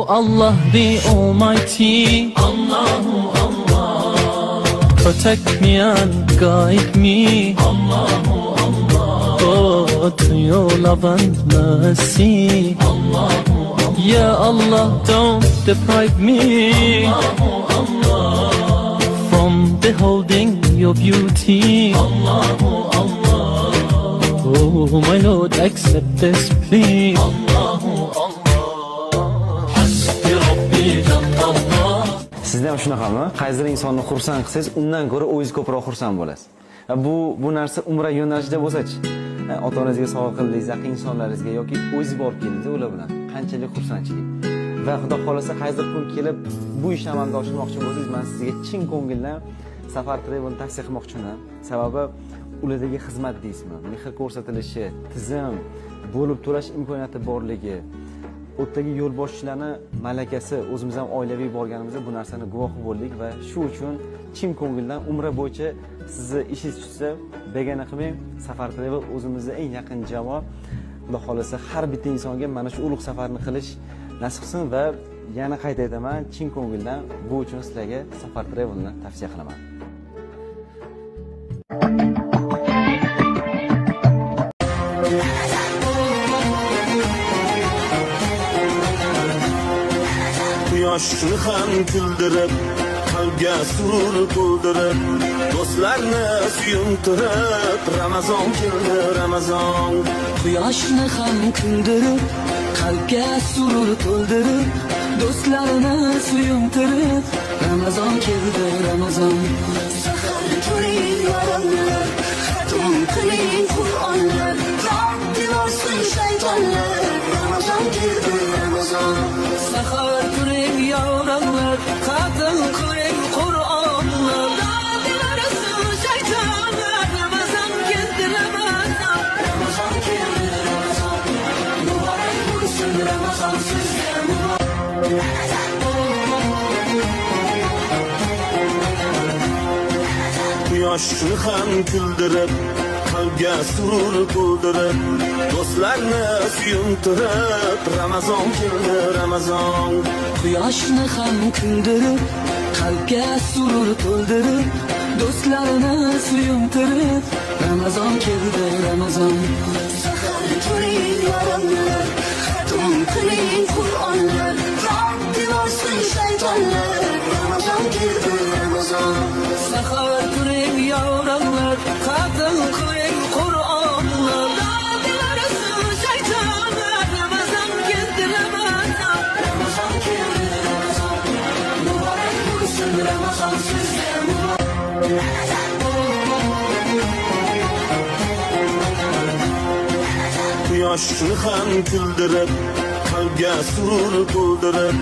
Allah the Almighty, Allahu Allah, protect me and guide me, Allahu Allah, oh, to your love and mercy, Allahu Allah, Ya Allah, don't deprive me, Allahu Allah, from beholding your beauty, Allahu Allah, oh my Lord, accept this plea, Allahu Allah. Sizda ham shunaqami? Qaysidir insonni xursand qilsangiz, undan ko'ra o'zingiz ko'proq xursand bo'lasiz. Bu narsa umra yo'nalishida bo'lsa-chi, ota-onangizga sovg'a qildingiz, yaqin insonlaringizga yoki o'zingiz borib keldingiz ular bilan qanchalik xursandchilik. Va Xudo xolasa qaysidir kun kelib bu ishni amalga oshirmoqchi bo'lsangiz, men sizga chin ko'ngildan Safar Travel tavsiya qilmoqchiman. Sababi ulardagi xizmat deysizmi, mehr ko'rsatilishi, tizim, bo'lib to'lash imkoniyati borligi, o'tdagi yo'lboshchilarning malakasi, o'zimiz ham oilaviy borganimizda bu narsani guvohi bo'ldik va shu uchun chin ko'ngildan umra bo'yicha sizni ishingiz tushsa, begona qilmang, Safar Travel o'zimizning eng yaqin jamoa. Xudo xolasa har bitta insonga mana shu ulug' safarni qilish nasib qilsin va yana qayta aytaman, chin ko'ngildan bu uchun sizlarga Safar Travelni tavsiya qilaman. Yoshni ham kuldirib, qalbga surur to'ldirib, do'stlarni suyuntirib, Ramazon keldi, Ramazon. Quyoshni ham kuldirib, qalbga surur to'ldirib, do'stlarni suyuntirib, Ramazon keldi, Ramazon. Sahar ko'ring yoronglar, xatm qiling Qur'onlar, Robbim olsin shaytonlar, Ramazon keldi, Ramazon. Sahar ko'ring yoronglar, xatm qiling Qur'onlar, Robbim olsin shaytonlar, Ramazon keldi, Ramazon. Ramazon keldi, Ramazon. Muborak bo'lsin Ramazon sizga muborak. Yoshni ham kuldirib, qalbga surur to'ldirib, do'stlarni suyuntirib, Ramazon keldi, Ramazon. Quyoshni ham kuldirib, qalbga surur to'ldirib, do'stlarni suyuntirib, Ramazon keldi, Ramazon. Sahar ko'ring yoronglar, xatm qiling Qur'onlar, Robbim olsin shaytonlar, Ramazon keldi, Ramazon. Sahar ko'ring yoronglar, xatm qiling Qur'onlar, Robbim olsin shaytonlar, Ramazon keldi, Ramazon. Ramazon keldi, Ramazon. Muborak bo'lsin Ramazon sizga muborak. Yoshni ham kuldirib, qalbga surur to'ldirib,